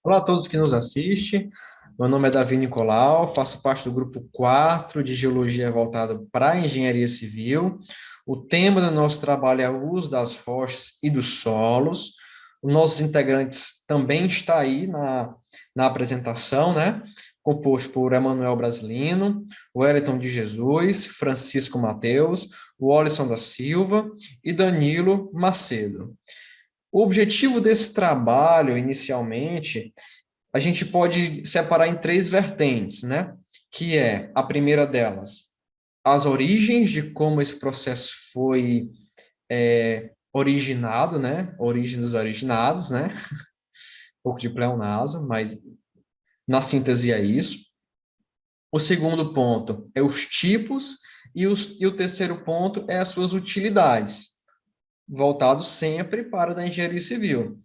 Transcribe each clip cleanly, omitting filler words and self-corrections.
Olá a todos que nos assistem. Meu nome é Davi Nicolau, faço parte do grupo 4 de Geologia voltado para a Engenharia Civil. O tema do nosso trabalho é o uso das rochas e dos solos. Os nossos integrantes também está aí na apresentação, né? Composto por Emanuel Brasilino, o Wellington de Jesus, Francisco Mateus, o Olisson da Silva e Danilo Macedo. O objetivo desse trabalho, inicialmente, a gente pode separar em três vertentes, né? Que é a primeira delas, as origens de como esse processo foi originado, né? Origem dos originados, né? Um pouco de pleonasmo, mas na síntese é isso. O segundo ponto é os tipos e o terceiro ponto é as suas utilidades, voltado sempre para a engenharia civil.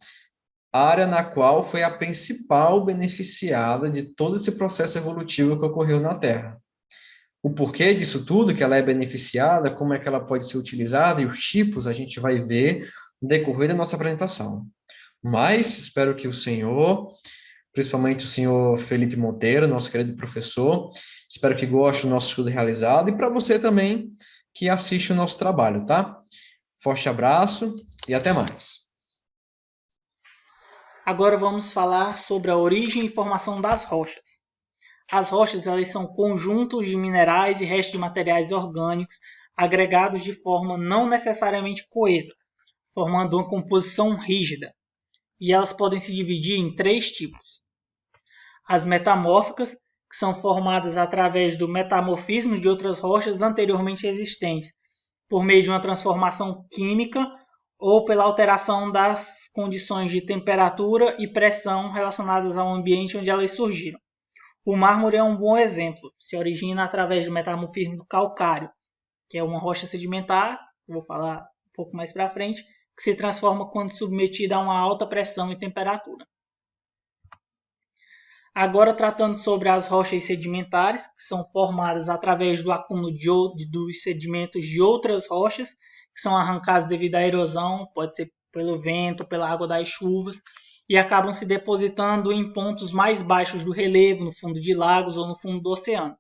Área na qual foi a principal beneficiada de todo esse processo evolutivo que ocorreu na Terra. O porquê disso tudo, que ela é beneficiada, como é que ela pode ser utilizada e os tipos, a gente vai ver no decorrer da nossa apresentação. Mas espero que o senhor, principalmente o senhor Felipe Monteiro, nosso querido professor, espero que goste do nosso estudo realizado e para você também que assiste o nosso trabalho, tá? Forte abraço e até mais. Agora vamos falar sobre a origem e formação das rochas. As rochas elas são conjuntos de minerais e restos de materiais orgânicos agregados de forma não necessariamente coesa, formando uma composição rígida. E elas podem se dividir em três tipos. As metamórficas, que são formadas através do metamorfismo de outras rochas anteriormente existentes, por meio de uma transformação química ou pela alteração das condições de temperatura e pressão relacionadas ao ambiente onde elas surgiram. O mármore é um bom exemplo, se origina através do metamorfismo do calcário, que é uma rocha sedimentar, vou falar um pouco mais para frente, que se transforma quando submetida a uma alta pressão e temperatura. Agora tratando sobre as rochas sedimentares, que são formadas através do acúmulo dos sedimentos de outras rochas, que são arrancados devido à erosão, pode ser pelo vento, pela água das chuvas, e acabam se depositando em pontos mais baixos do relevo, no fundo de lagos ou no fundo do oceano.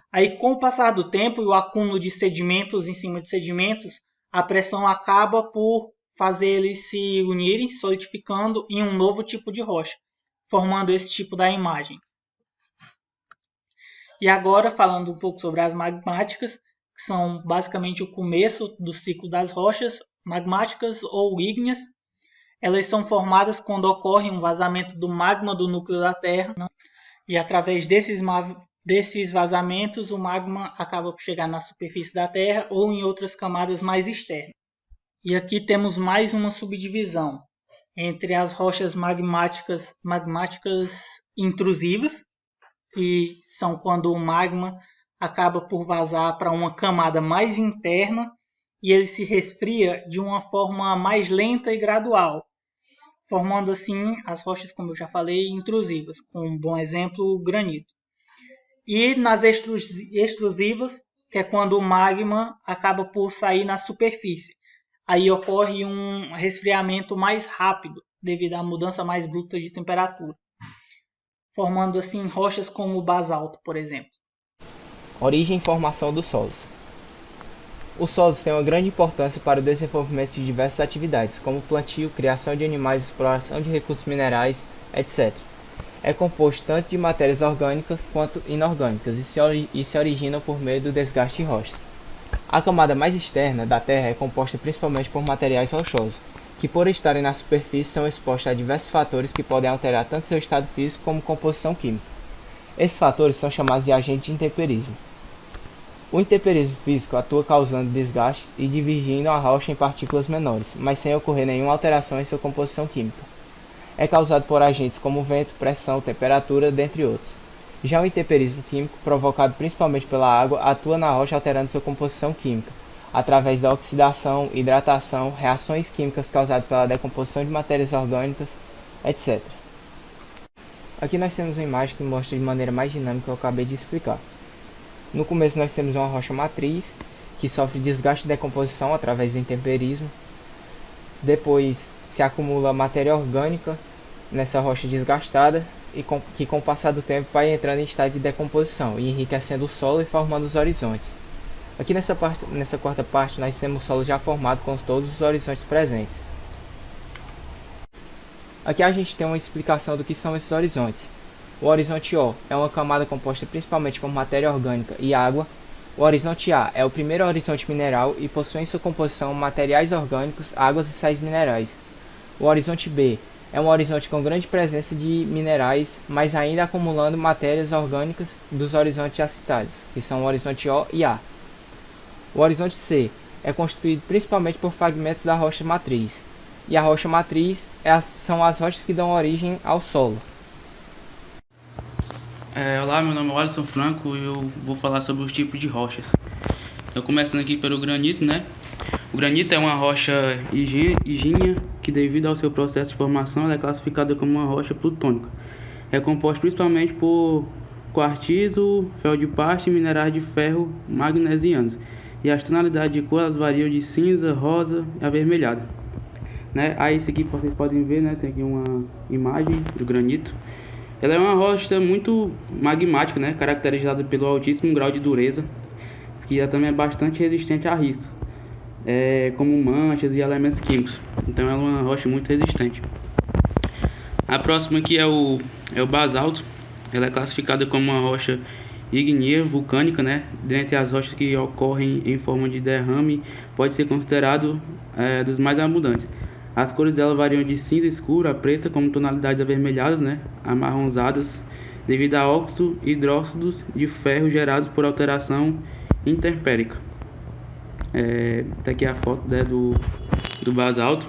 Aí, com o passar do tempo e o acúmulo de sedimentos em cima de sedimentos, a pressão acaba por fazer eles se unirem, solidificando em um novo tipo de rocha, formando esse tipo da imagem. E agora, falando um pouco sobre as magmáticas, que são basicamente o começo do ciclo das rochas magmáticas ou ígneas. Elas são formadas quando ocorre um vazamento do magma do núcleo da Terra, e através desses vazamentos o magma acaba por chegar na superfície da Terra ou em outras camadas mais externas. E aqui temos mais uma subdivisão entre as rochas magmáticas intrusivas, que são quando o magma acaba por vazar para uma camada mais interna e ele se resfria de uma forma mais lenta e gradual, formando assim as rochas, como eu já falei, intrusivas, com um bom exemplo, o granito. E nas extrusivas, que é quando o magma acaba por sair na superfície. Aí ocorre um resfriamento mais rápido, devido à mudança mais bruta de temperatura, formando assim rochas como o basalto, por exemplo. Origem e formação dos solos. Os solos têm uma grande importância para o desenvolvimento de diversas atividades, como plantio, criação de animais, exploração de recursos minerais, etc. É composto tanto de matérias orgânicas quanto inorgânicas e se originam por meio do desgaste de rochas. A camada mais externa da Terra é composta principalmente por materiais rochosos, que por estarem na superfície são expostos a diversos fatores que podem alterar tanto seu estado físico como composição química. Esses fatores são chamados de agentes de intemperismo. O intemperismo físico atua causando desgastes e dividindo a rocha em partículas menores, mas sem ocorrer nenhuma alteração em sua composição química. É causado por agentes como vento, pressão, temperatura, dentre outros. Já o intemperismo químico, provocado principalmente pela água, atua na rocha alterando sua composição química, através da oxidação, hidratação, reações químicas causadas pela decomposição de matérias orgânicas, etc. Aqui nós temos uma imagem que mostra de maneira mais dinâmica o que eu acabei de explicar. No começo nós temos uma rocha matriz, que sofre desgaste e decomposição através do intemperismo. Depois se acumula matéria orgânica nessa rocha desgastada e que com o passar do tempo vai entrando em estado de decomposição e enriquecendo o solo e formando os horizontes. Aqui nessa quarta parte nós temos o solo já formado com todos os horizontes presentes. Aqui a gente tem uma explicação do que são esses horizontes. O horizonte O é uma camada composta principalmente por matéria orgânica e água. O horizonte A é o primeiro horizonte mineral e possui em sua composição materiais orgânicos, águas e sais minerais. O horizonte B é um horizonte com grande presença de minerais, mas ainda acumulando matérias orgânicas dos horizontes já citados, que são o horizonte O e A. O horizonte C é constituído principalmente por fragmentos da rocha matriz, e a rocha matriz são as rochas que dão origem ao solo. Olá, meu nome é Alisson Franco e eu vou falar sobre os tipos de rochas. Então, começando aqui pelo granito, né? O granito é uma rocha ígnea que, devido ao seu processo de formação, ela é classificada como uma rocha plutônica. É composta principalmente por quartzo, feldspar e minerais de ferro magnesianos. E as tonalidades de cor elas variam de cinza, rosa e avermelhada. Né? Aí, isso aqui vocês podem ver, né? Tem aqui uma imagem do granito. Ela é uma rocha muito magmática, né? Caracterizada pelo altíssimo grau de dureza, que ela também é bastante resistente a riscos, como manchas e elementos químicos. Então ela é uma rocha muito resistente. A próxima aqui é o basalto. Ela é classificada como uma rocha ígnea vulcânica, né? Dentre as rochas que ocorrem em forma de derrame, pode ser considerado dos mais abundantes. As cores dela variam de cinza escuro a preta, como tonalidades avermelhadas, né, amarronzadas, devido a óxido e hidróxidos de ferro gerados por alteração interpérica. Tá aqui a foto, né, do basalto.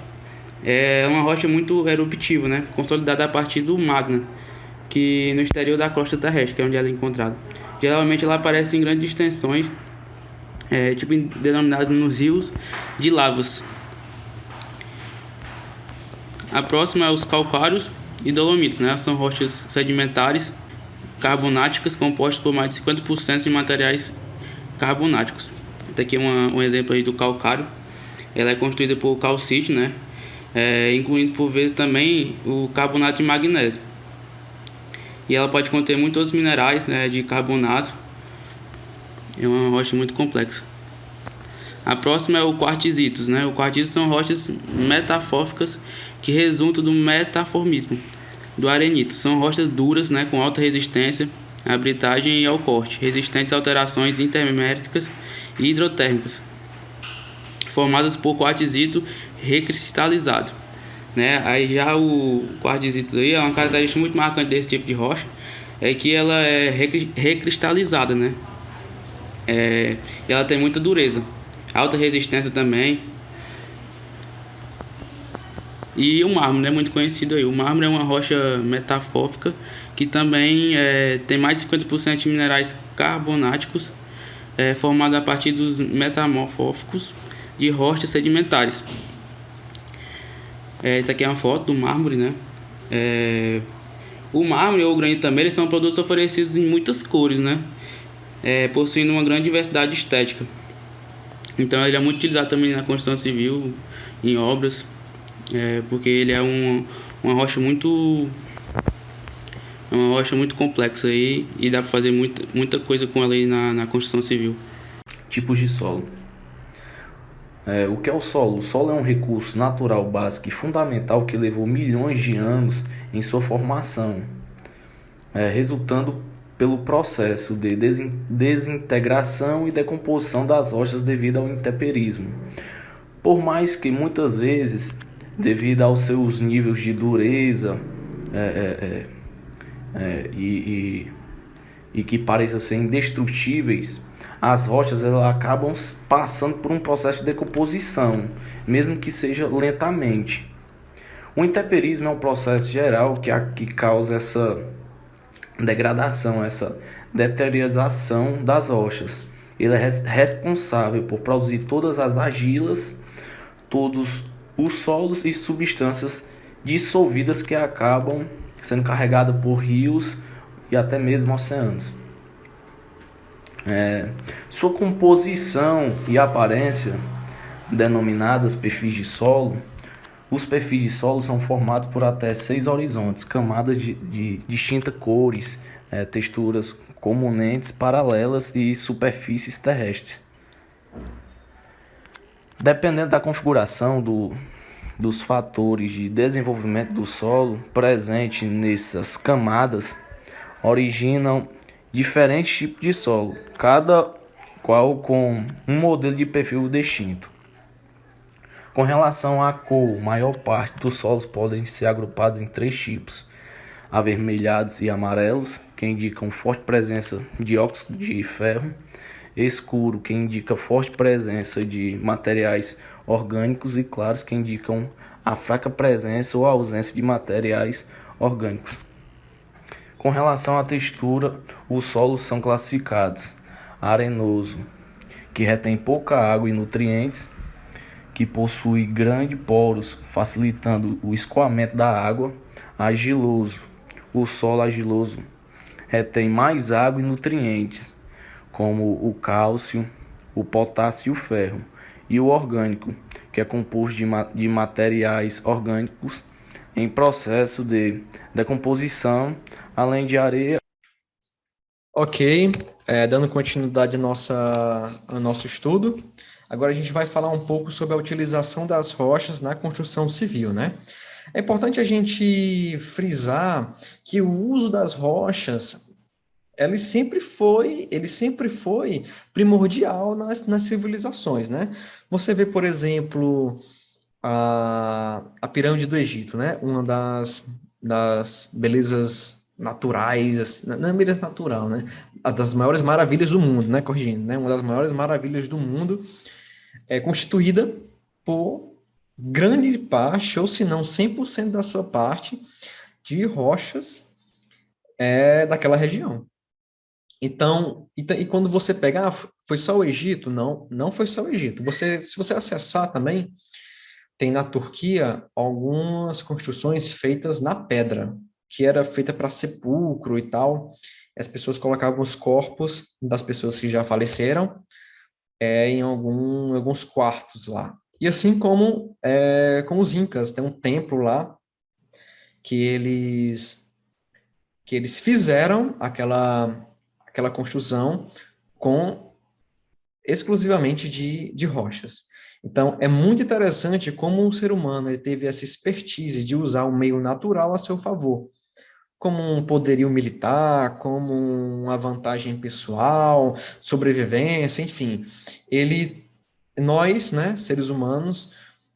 É uma rocha muito eruptiva, né, consolidada a partir do magma, que no exterior da crosta terrestre, que é onde ela é encontrada. Geralmente ela aparece em grandes extensões, denominadas nos rios de lavas. A próxima é os calcários e dolomitos, né? São rochas sedimentares carbonáticas compostas por mais de 50% de materiais carbonáticos. Este aqui é um exemplo aí do calcário. Ela é constituída por calcite, né? Incluindo por vezes também o carbonato de magnésio. E ela pode conter muitos outros minerais, né, de carbonato. É uma rocha muito complexa. A próxima é o quartzitos, né? O quartzito são rochas metamórficas que resultam do metaformismo do arenito. São rochas duras, né, com alta resistência à britagem e ao corte, resistentes a alterações intermétricas e hidrotérmicas, formadas por quartzito recristalizado, né? Aí já o quartzito aí é uma característica muito marcante desse tipo de rocha, é que ela é recristalizada, né? Ela tem muita dureza, alta resistência também. E o mármore, né, muito conhecido aí. O mármore é uma rocha metamórfica que também tem mais de 50% de minerais carbonáticos, formados a partir dos metamórficos de rochas sedimentares. Essa aqui é uma foto do mármore, né? O mármore ou o granito também, eles são produtos oferecidos em muitas cores, né? Possuindo uma grande diversidade estética. Então ele é muito utilizado também na construção civil, em obras, porque ele é uma rocha muito complexa aí, e dá para fazer muita coisa com ela aí na construção civil. Tipos de solo. O que é o solo? O solo é um recurso natural básico e fundamental que levou milhões de anos em sua formação, resultando pelo processo de desintegração e decomposição das rochas devido ao intemperismo. Por mais que muitas vezes, devido aos seus níveis de dureza e que pareçam ser indestrutíveis, as rochas elas acabam passando por um processo de decomposição, mesmo que seja lentamente. O intemperismo é um processo geral que causa essa degradação, essa deterioração das rochas. Ele é responsável por produzir todas as argilas, todos os solos e substâncias dissolvidas que acabam sendo carregadas por rios e até mesmo oceanos. Sua composição e aparência, denominadas perfis de solo, Os perfis de solo são formados por até 6 horizontes, camadas de distintas cores, texturas comunentes, paralelas e superfícies terrestres. Dependendo da configuração dos fatores de desenvolvimento do solo presente nessas camadas, originam diferentes tipos de solo, cada qual com um modelo de perfil distinto. Com relação à cor, maior parte dos solos podem ser agrupados em 3 tipos: avermelhados e amarelos, que indicam forte presença de óxido de ferro; escuro, que indica forte presença de materiais orgânicos; e claros, que indicam a fraca presença ou ausência de materiais orgânicos. Com relação à textura, os solos são classificados: arenoso, que retém pouca água e nutrientes, que possui grandes poros, facilitando o escoamento da água; argiloso, o solo argiloso retém mais água e nutrientes, como o cálcio, o potássio e o ferro; e o orgânico, que é composto de materiais orgânicos em processo de decomposição, além de areia. Ok, dando continuidade ao nosso estudo, agora a gente vai falar um pouco sobre a utilização das rochas na construção civil, né? É importante a gente frisar que o uso das rochas, ele sempre foi primordial nas civilizações, né? Você vê, por exemplo, a pirâmide do Egito, né? Uma das belezas naturais, não é beleza natural, né? A das maiores maravilhas do mundo, né? Corrigindo, né? Uma das maiores maravilhas do mundo é constituída por grande parte, ou se não 100% da sua parte, de rochas daquela região. Então, e quando você pegar, foi só o Egito? Não, não foi só o Egito. Se você acessar também, tem na Turquia algumas construções feitas na pedra, que era feita para sepulcro e tal. As pessoas colocavam os corpos das pessoas que já faleceram em alguns quartos lá. E assim como com os incas, tem um templo lá que eles fizeram aquela construção exclusivamente de rochas. Então, é muito interessante como o ser humano ele teve essa expertise de usar o meio natural a seu favor, como um poderio militar, como uma vantagem pessoal, sobrevivência, enfim. Nós, né, seres humanos,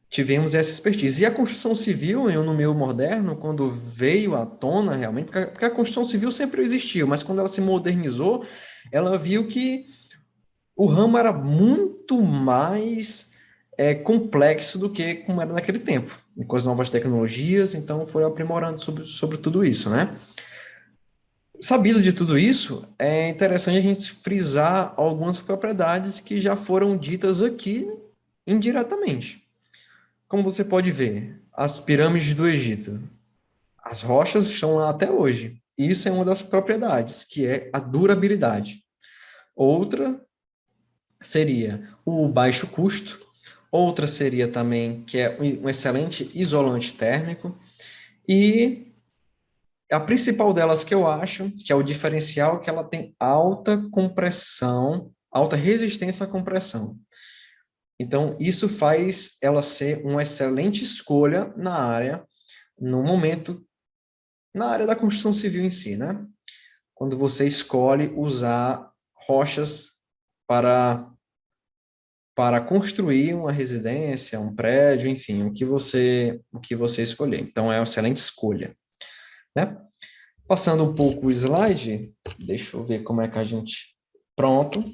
tivemos essa expertise. E a construção civil, no meio moderno, quando veio à tona realmente, porque a construção civil sempre existiu, mas quando ela se modernizou, ela viu que o ramo era muito mais complexo do que como era naquele tempo, com as novas tecnologias, então foi aprimorando sobre tudo isso, né? Sabido de tudo isso, é interessante a gente frisar algumas propriedades que já foram ditas aqui indiretamente. Como você pode ver, as pirâmides do Egito, as rochas estão lá até hoje. Isso é uma das propriedades, que é a durabilidade. Outra seria o baixo custo. Outra seria também que é um excelente isolante térmico. E a principal delas que eu acho, que é o diferencial, que ela tem alta compressão, alta resistência à compressão. Então, isso faz ela ser uma excelente escolha na área da construção civil em si, né? Quando você escolhe usar rochas para construir uma residência, um prédio, enfim, o que você escolher. Então, é uma excelente escolha, né? Passando um pouco o slide, deixa eu ver como é que a gente... Pronto.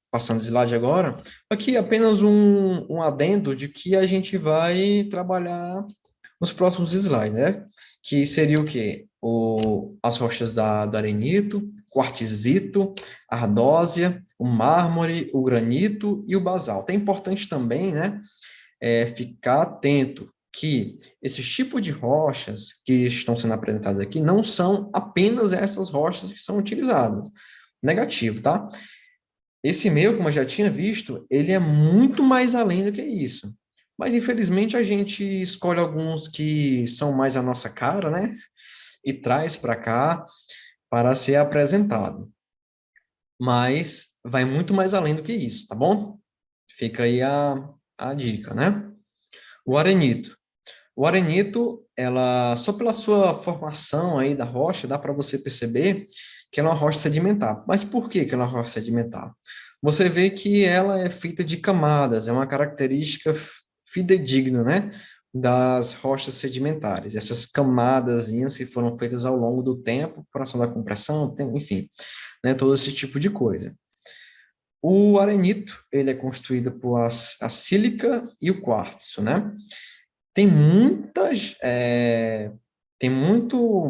Passando o slide agora. Aqui apenas um adendo de que a gente vai trabalhar nos próximos slides, né? Que seria o quê? As rochas do arenito, quartzito, a ardósia, o mármore, o granito e o basalto. É importante também, né, ficar atento que esses tipos de rochas que estão sendo apresentadas aqui não são apenas essas rochas que são utilizadas. Negativo, tá? Esse meio, como eu já tinha visto, ele é muito mais além do que isso. Mas, infelizmente, a gente escolhe alguns que são mais a nossa cara, né? E traz para cá para ser apresentado. Mas vai muito mais além do que isso, tá bom? Fica aí a dica, né? O arenito. O arenito, ela, só pela sua formação aí da rocha, dá para você perceber que ela é uma rocha sedimentar. Mas por que ela é uma rocha sedimentar? Você vê que ela é feita de camadas, é uma característica fidedigna, né, das rochas sedimentares. Essas camadas que foram feitas ao longo do tempo, por ação da compressão, enfim, né, todo esse tipo de coisa. O arenito, ele é constituído por a sílica e o quartzo, né? Tem muitas, tem muito,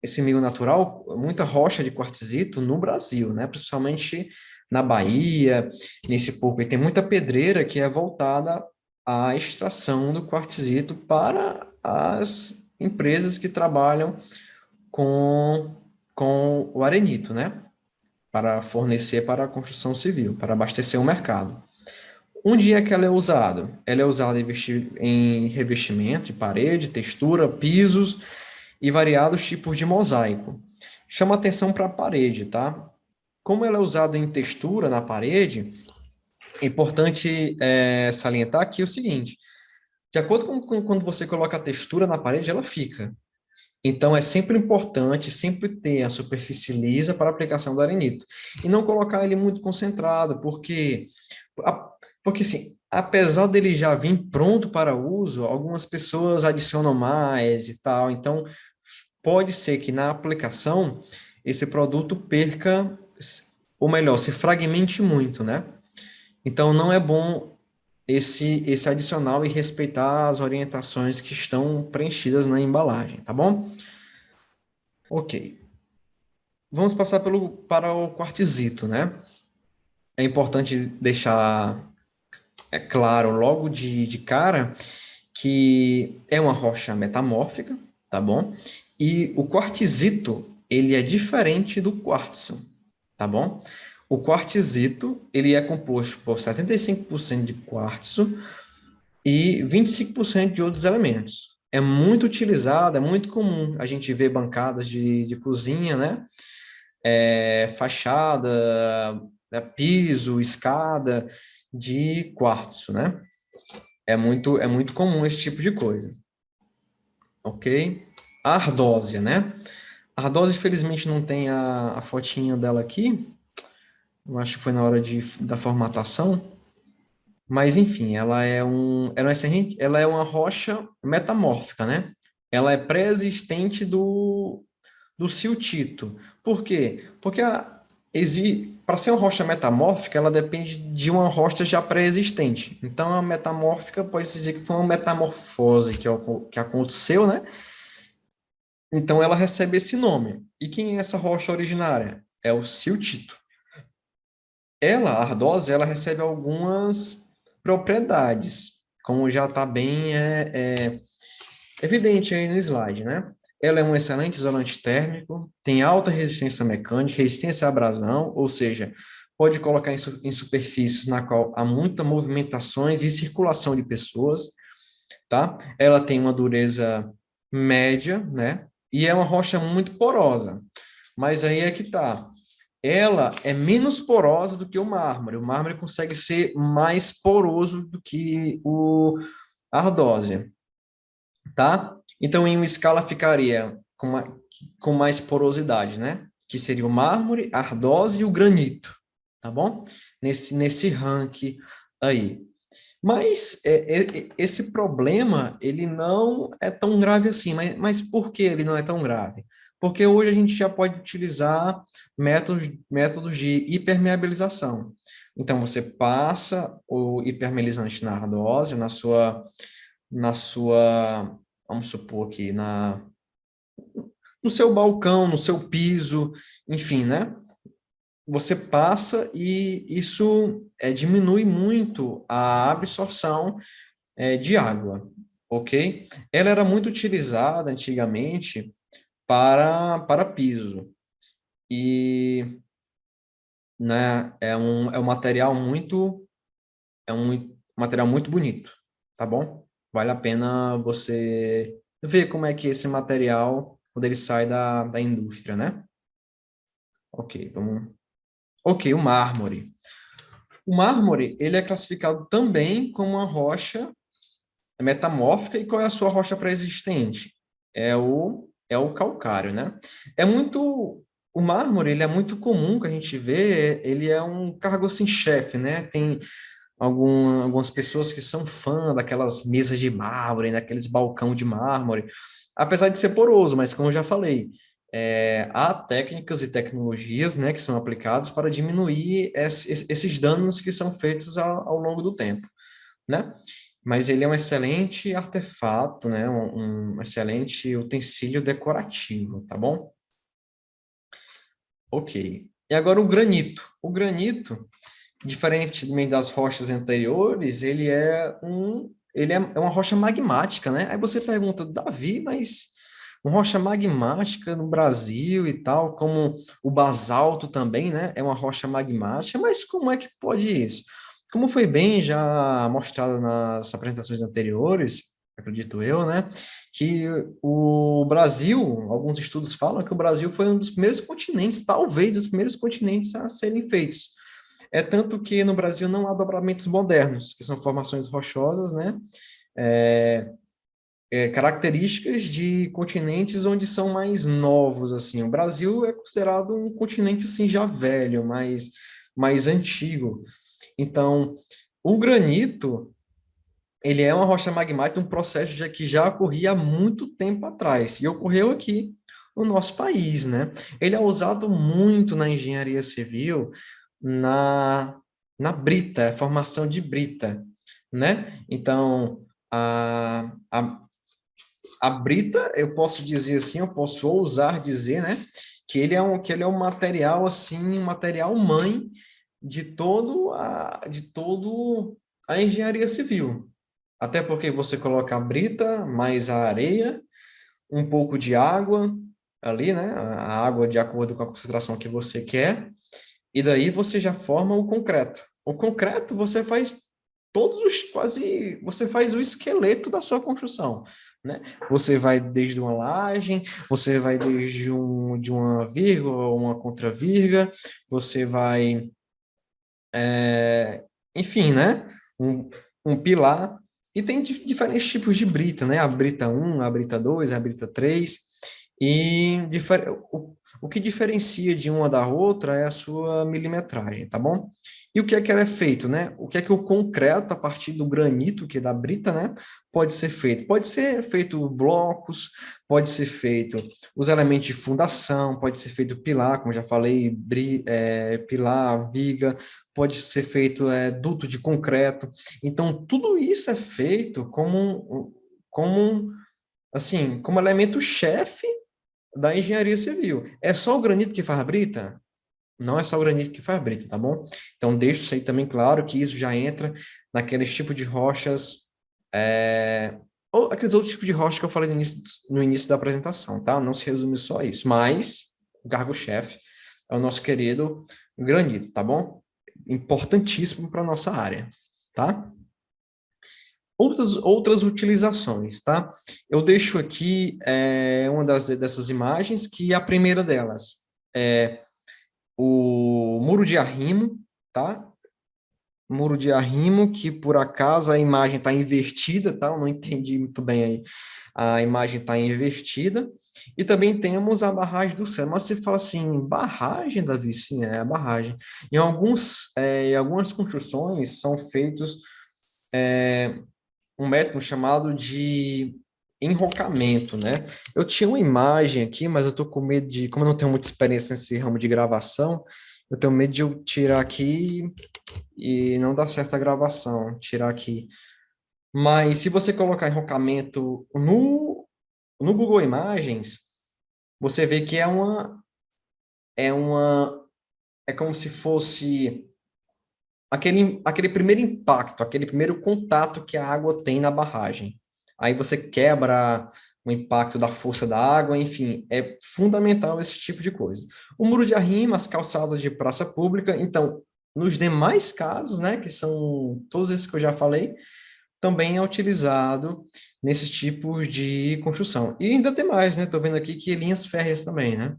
esse meio natural, muita rocha de quartzito no Brasil, né? Principalmente na Bahia, nesse pouco, e tem muita pedreira que é voltada à extração do quartzito para as empresas que trabalham com, com o arenito, né? Para fornecer para a construção civil, para abastecer o mercado. Onde é que ela é usada? Ela é usada em revestimento de parede, textura, pisos e variados tipos de mosaico. Chama atenção para a parede, tá? Como ela é usada em textura na parede, é importante salientar aqui o seguinte: de acordo com quando você coloca a textura na parede, ela fica. Então, é sempre importante sempre ter a superfície lisa para a aplicação do arenito. E não colocar ele muito concentrado, porque assim, apesar dele já vir pronto para uso, algumas pessoas adicionam mais e tal. Então, pode ser que na aplicação esse produto perca, ou melhor, se fragmente muito, né? Então, não é bom esse adicional e respeitar as orientações que estão preenchidas na embalagem, tá bom? Ok. Vamos passar para o quartzito, né? É importante deixar claro logo de cara que é uma rocha metamórfica, tá bom? E o quartzito, ele é diferente do quartzo, tá bom? O quartzito, ele é composto por 75% de quartzo e 25% de outros elementos. É muito utilizado, é muito comum a gente ver bancadas de cozinha, né? Fachada, piso, escada de quartzo, né? É muito comum esse tipo de coisa, ok? A ardósia, né? A ardósia, infelizmente, não tem a fotinha dela aqui. Eu acho que foi na hora da formatação. Mas, enfim, ela é uma rocha metamórfica, né? Ela é pré-existente do siltito. Por quê? Porque para ser uma rocha metamórfica, ela depende de uma rocha já pré-existente. Então, a metamórfica pode-se dizer que foi uma metamorfose que aconteceu, né? Então, ela recebe esse nome. E quem é essa rocha originária? É o siltito. Ela, a ardósia, ela recebe algumas propriedades, como já está bem evidente aí no slide, né? Ela é um excelente isolante térmico, tem alta resistência mecânica, resistência à abrasão, ou seja, pode colocar em superfícies na qual há muita movimentações e circulação de pessoas, tá? Ela tem uma dureza média, né? E é uma rocha muito porosa. Mas aí é que tá. Ela é menos porosa do que o mármore. O mármore consegue ser mais poroso do que a ardósia, tá? Então, em uma escala ficaria com mais porosidade, né? Que seria o mármore, a ardósia e o granito, tá bom? Nesse ranking aí. Mas esse problema, ele não é tão grave assim. Mas por que ele não é tão grave? Porque hoje a gente já pode utilizar métodos de hipermeabilização. Então, você passa o hipermeabilizante na ardósia, vamos supor aqui, no seu balcão, no seu piso, enfim, né? Você passa e isso diminui muito a absorção de água, ok? Ela era muito utilizada antigamente para piso e, né, é um material muito um material muito bonito, tá bom? Vale a pena você ver como é que esse material, quando ele sai da indústria, né? Ok, vamos... Ok, o mármore. O mármore, ele é classificado também como uma rocha metamórfica. E qual é a sua rocha pré-existente? É o calcário, né? O mármore, ele é muito comum que a gente vê, ele é um cargo assim chefe, né? Tem algumas pessoas que são fã daquelas mesas de mármore, daqueles balcão de mármore, apesar de ser poroso, mas como eu já falei, há técnicas e tecnologias, né, que são aplicadas para diminuir esses danos que são feitos ao longo do tempo, né? Mas ele é um excelente artefato, né? Um excelente utensílio decorativo, tá bom? Ok. E agora o granito. O granito, diferentemente das rochas anteriores, ele é uma rocha magmática, né? Aí você pergunta, Davi, mas uma rocha magmática no Brasil e tal, como o basalto também, né? É uma rocha magmática, mas como é que pode isso? Como foi bem já mostrado nas apresentações anteriores, acredito eu, né? Que o Brasil, alguns estudos falam que o Brasil foi um dos primeiros continentes, talvez os primeiros continentes a serem feitos. É tanto que no Brasil não há dobramentos modernos, que são formações rochosas, né? Características de continentes onde são mais novos, assim. O Brasil é considerado um continente, assim, já velho, mais antigo. Então, o granito, ele é uma rocha magmática, um processo que já ocorria há muito tempo atrás, e ocorreu aqui no nosso país, né? Ele é usado muito na engenharia civil, na brita, formação de brita, né? Então, a brita, eu posso dizer assim, eu posso ousar dizer, né? Que ele é um material, assim, um material mãe de todo a engenharia civil. Até porque você coloca a brita, mais a areia, um pouco de água ali, né? A água de acordo com a concentração que você quer, e daí você já forma o concreto. O concreto você faz você faz o esqueleto da sua construção, né? Você vai desde uma laje, você vai de uma vírgula, uma contravírgula, você vai, enfim, né? Um pilar. E tem diferentes tipos de brita, né? A brita 1, a brita 2, a brita 3. E o que diferencia de uma da outra é a sua milimetragem, tá bom? E o que ela é feito, né? O que é que o concreto, a partir do granito, que é da brita, né? Pode ser feito? Pode ser feito blocos, pode ser feito os elementos de fundação, pode ser feito pilar, como já falei, pilar, viga, pode ser feito duto de concreto. Então, tudo isso é feito assim, como elemento chefe da engenharia civil. É só o granito que faz brita? Não é só o granito que faz brita, tá bom? Então, deixo isso aí também claro, que isso já entra naqueles tipos de rochas, ou aqueles outros tipos de rochas que eu falei no início da apresentação, tá? Não se resume só a isso, mas o cargo-chefe é o nosso querido granito, tá bom? Importantíssimo para a nossa área, tá? Outras utilizações, tá? Eu deixo aqui uma dessas imagens, que a primeira delas é o muro de arrimo, tá? Muro de arrimo, que por acaso a imagem está invertida, tá? Eu não entendi muito bem aí. A imagem está invertida. E também temos a barragem do céu. Mas você fala assim, barragem, Davi? Sim, é a barragem. Em algumas construções são feitos um método chamado de enrocamento, né? Eu tinha uma imagem aqui, mas eu tô com medo como eu não tenho muita experiência nesse ramo de gravação, eu tenho medo de eu tirar aqui e não dar certo a gravação, tirar aqui. Mas se você colocar enrocamento no Google Imagens, você vê que é como se fosse aquele primeiro impacto, aquele primeiro contato que a água tem na barragem. Aí você quebra o impacto da força da água, enfim, é fundamental esse tipo de coisa. O muro de arrimo, as calçadas de praça pública, então, nos demais casos, né, que são todos esses que eu já falei, também é utilizado nesses tipos de construção. E ainda tem mais, né? Estou vendo aqui que linhas férreas também, né?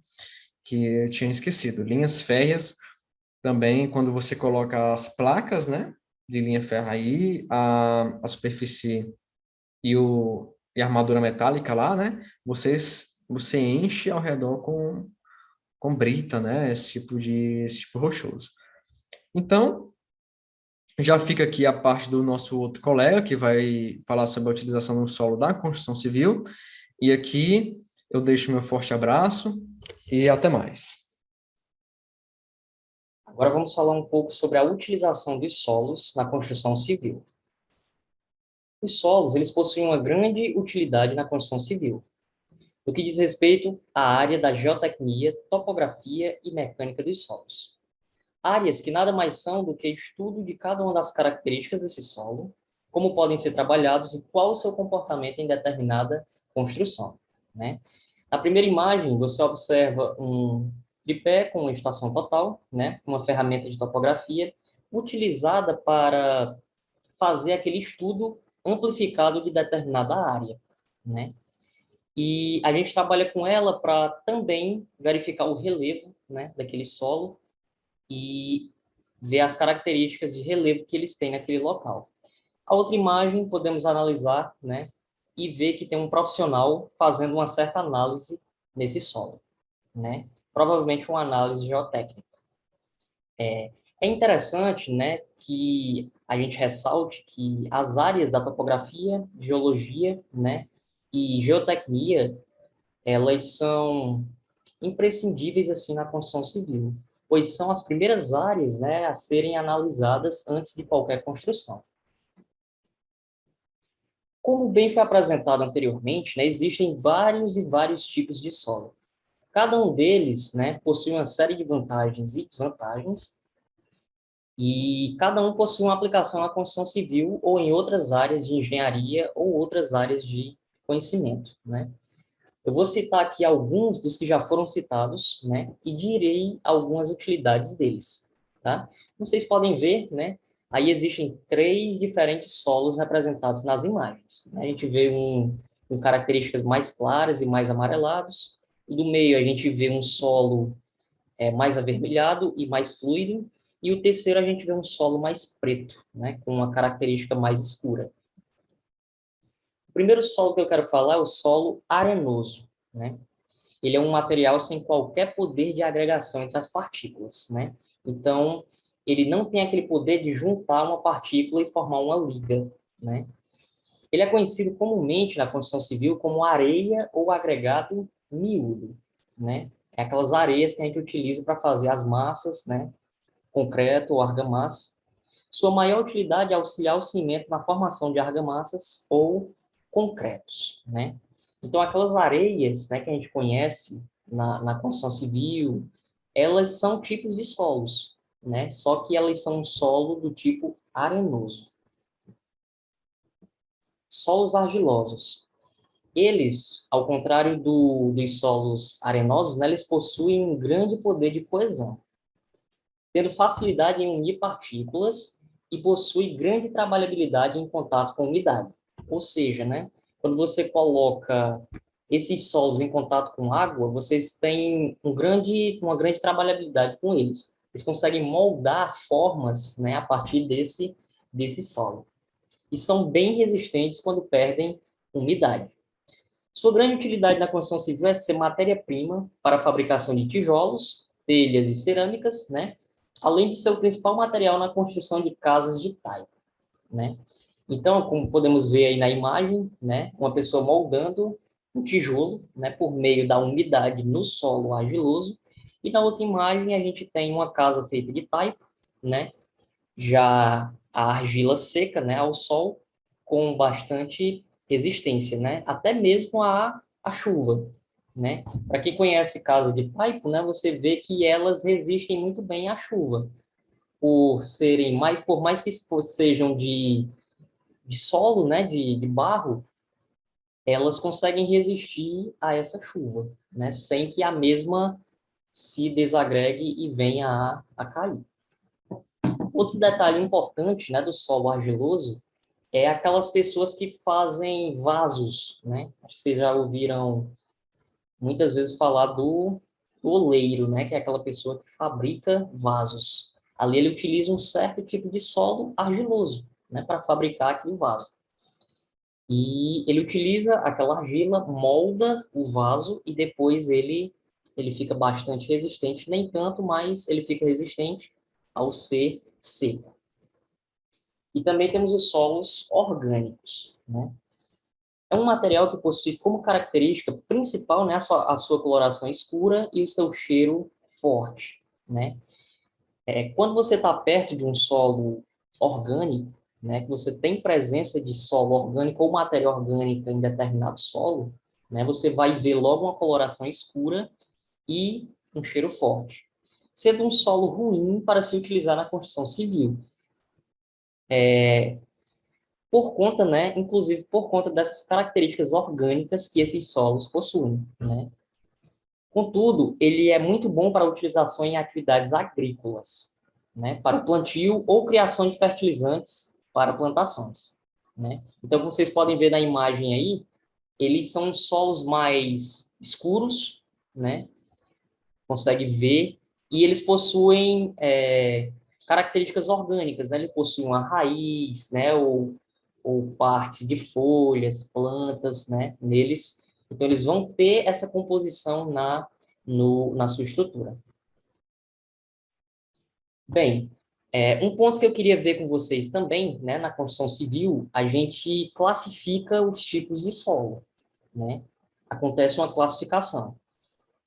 Que eu tinha esquecido. Linhas férreas também, quando você coloca as placas, né? De linha férrea aí, a superfície e a armadura metálica lá, né? Você enche ao redor com brita, né? Esse tipo rochoso. Então, já fica aqui a parte do nosso outro colega, que vai falar sobre a utilização do solo da construção civil. E aqui eu deixo meu forte abraço e até mais. Agora vamos falar um pouco sobre a utilização de solos na construção civil. Os solos, eles possuem uma grande utilidade na construção civil, no que diz respeito à área da geotecnia, topografia e mecânica dos solos. Áreas que nada mais são do que estudo de cada uma das características desse solo, como podem ser trabalhados e qual o seu comportamento em determinada construção, né? Na primeira imagem, você observa um tripé com uma estação total, né? Uma ferramenta de topografia utilizada para fazer aquele estudo amplificado de determinada área, né? E a gente trabalha com ela para também verificar o relevo, né, daquele solo e ver as características de relevo que eles têm naquele local. A outra imagem podemos analisar, né, e ver que tem um profissional fazendo uma certa análise nesse solo, né? Provavelmente uma análise geotécnica. É interessante, né, que a gente ressalte que as áreas da topografia, geologia, né, e geotecnia, elas são imprescindíveis assim na construção civil, pois são as primeiras áreas, né, a serem analisadas antes de qualquer construção. Como bem foi apresentado anteriormente, né, existem vários e vários tipos de solo. Cada um deles, né, possui uma série de vantagens e desvantagens, e cada um possui uma aplicação na construção civil ou em outras áreas de engenharia ou outras áreas de conhecimento, né? Eu vou citar aqui alguns dos que já foram citados, né, e direi algumas utilidades deles, tá? Como vocês podem ver, né, aí existem 3 diferentes solos representados nas imagens, né? A gente vê com características mais claras e mais amarelados, e do meio a gente vê um solo mais avermelhado e mais fluido, e o terceiro a gente vê um solo mais preto, né, com uma característica mais escura. O primeiro solo que eu quero falar é o solo arenoso, né? Ele é um material sem qualquer poder de agregação entre as partículas, né? Então, ele não tem aquele poder de juntar uma partícula e formar uma liga, né? Ele é conhecido comumente na construção civil como areia ou agregado miúdo, né? É aquelas areias que a gente utiliza para fazer as massas, né? Concreto ou argamassa. Sua maior utilidade é auxiliar o cimento na formação de argamassas ou concretos, né? Então, aquelas areias, né, que a gente conhece na construção civil, elas são tipos de solos, né? Só que elas são um solo do tipo arenoso. Solos argilosos. Eles, ao contrário dos solos arenosos, né, eles possuem um grande poder de coesão, tendo facilidade em unir partículas e possui grande trabalhabilidade em contato com umidade. Ou seja, né, quando você coloca esses solos em contato com água, vocês têm uma grande trabalhabilidade com eles. Eles conseguem moldar formas, né, a partir desse solo. E são bem resistentes quando perdem umidade. Sua grande utilidade na construção civil é ser matéria-prima para a fabricação de tijolos, telhas e cerâmicas, né, além de ser o principal material na construção de casas de taipa, né? Então, como podemos ver aí na imagem, né, uma pessoa moldando um tijolo, né, por meio da umidade no solo argiloso, e na outra imagem a gente tem uma casa feita de taipa, né, já a argila seca, né, ao sol, com bastante resistência, né, até mesmo a chuva, né. Para quem conhece casa de taipa, né, você vê que elas resistem muito bem à chuva, por mais que sejam de solo, né, de barro, elas conseguem resistir a essa chuva, né, sem que a mesma se desagregue e venha a cair. Outro detalhe importante, né, do solo argiloso é aquelas pessoas que fazem vasos, né? Acho que vocês já ouviram muitas vezes falar do oleiro, né? Que é aquela pessoa que fabrica vasos. Ali ele utiliza um certo tipo de solo argiloso, né? Para fabricar aquele vaso. E ele utiliza aquela argila, molda o vaso e depois ele fica bastante resistente, nem tanto, mas ele fica resistente ao ser seco. E também temos os solos orgânicos, né? É um material que possui como característica principal, né, a sua coloração escura e o seu cheiro forte, né? Quando você está perto de um solo orgânico, né, que você tem presença de solo orgânico ou matéria orgânica em determinado solo, né, você vai ver logo uma coloração escura e um cheiro forte. Sendo um solo ruim para se utilizar na construção civil. Por conta, né, inclusive por conta dessas características orgânicas que esses solos possuem, né? Contudo, ele é muito bom para utilização em atividades agrícolas, né, para plantio ou criação de fertilizantes para plantações, né? Então, como vocês podem ver na imagem aí, eles são solos mais escuros, né? Consegue ver, e eles possuem características orgânicas, né? Ele possui uma raiz, né? Ou partes de folhas, plantas, né? Neles. Então, eles vão ter essa composição na sua estrutura. Bem, um ponto que eu queria ver com vocês também, né? Na construção civil, a gente classifica os tipos de solo, né? Acontece uma classificação.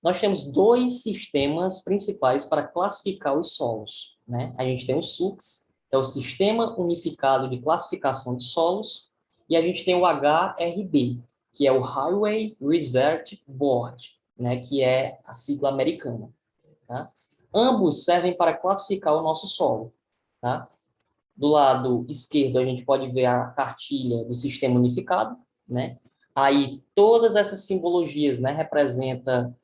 Nós temos dois sistemas principais para classificar os solos, né? A gente tem o SUCS, que é o Sistema Unificado de Classificação de Solos, e a gente tem o HRB, que é o Highway Research Board, né? Que é a sigla americana, tá? Ambos servem para classificar o nosso solo, tá? Do lado esquerdo, a gente pode ver a cartilha do Sistema Unificado, né? Aí, todas essas simbologias, né, representam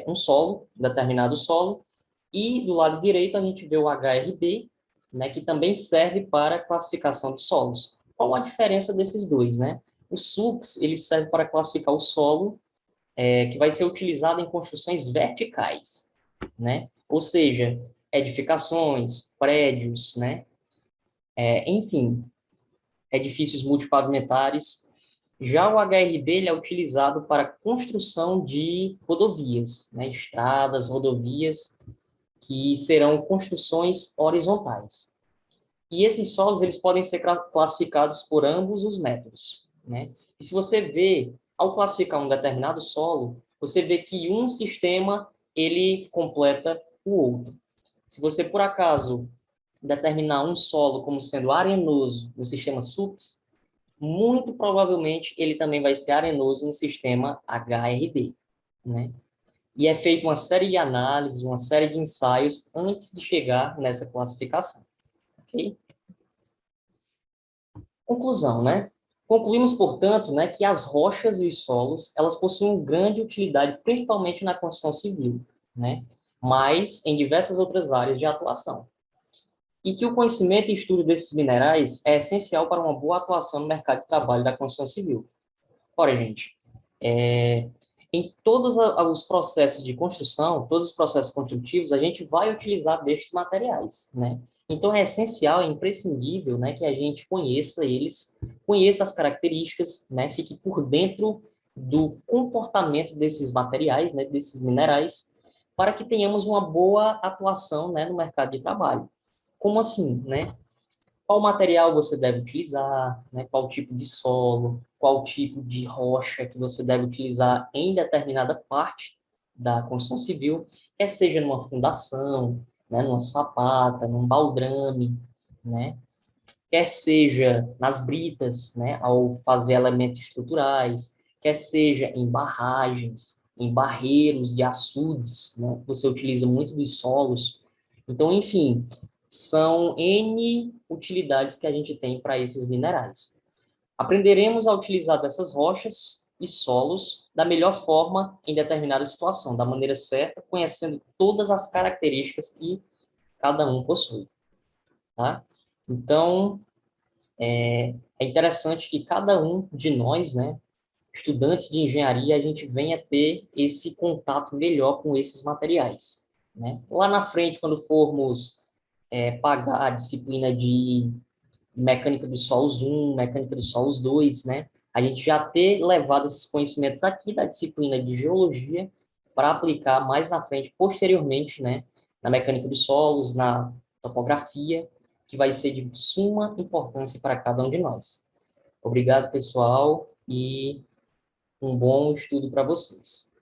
um solo, determinado solo, e do lado direito a gente vê o HRB, né, que também serve para classificação de solos. Qual a diferença desses dois, né? O SUCS, ele serve para classificar o solo que vai ser utilizado em construções verticais, né? Ou seja, edificações, prédios, né? Enfim, edifícios multipavimentares. Já o HRB ele é utilizado para construção de rodovias, né, estradas, rodovias, que serão construções horizontais. E esses solos eles podem ser classificados por ambos os métodos, né? E se você vê, ao classificar um determinado solo, você vê que um sistema ele completa o outro. Se você, por acaso, determinar um solo como sendo arenoso no sistema SUCS, muito provavelmente ele também vai ser arenoso no sistema HRB, né? E é feita uma série de análises, uma série de ensaios antes de chegar nessa classificação, ok? Conclusão, né? Concluímos, portanto, né, que as rochas e os solos, elas possuem grande utilidade, principalmente na construção civil, né? Mas em diversas outras áreas de atuação. E que o conhecimento e estudo desses minerais é essencial para uma boa atuação no mercado de trabalho da construção civil. Ora, gente, em todos os processos de construção, todos os processos construtivos, a gente vai utilizar destes materiais, né? Então, é essencial, é imprescindível, né, que a gente conheça eles, conheça as características, né, fique por dentro do comportamento desses materiais, né, desses minerais, para que tenhamos uma boa atuação, né, no mercado de trabalho. Como assim, né? Qual material você deve utilizar, né? Qual tipo de solo, qual tipo de rocha que você deve utilizar em determinada parte da construção civil, quer seja numa fundação, né? Numa sapata, num baldrame, né? Quer seja nas britas, né? Ao fazer elementos estruturais, quer seja em barragens, em barreiros de açudes, né? Você utiliza muito dos solos. Então, enfim, são N utilidades que a gente tem para esses minerais. Aprenderemos a utilizar dessas rochas e solos da melhor forma em determinada situação, da maneira certa, conhecendo todas as características que cada um possui. tá? Então, é interessante que cada um de nós, né, estudantes de engenharia, a gente venha ter esse contato melhor com esses materiais, né? Lá na frente, quando formos pagar a disciplina de mecânica dos solos 1, mecânica dos solos 2, né? A gente já ter levado esses conhecimentos aqui da disciplina de geologia para aplicar mais na frente, posteriormente, né? Na mecânica dos solos, na topografia, que vai ser de suma importância para cada um de nós. Obrigado, pessoal, e um bom estudo para vocês.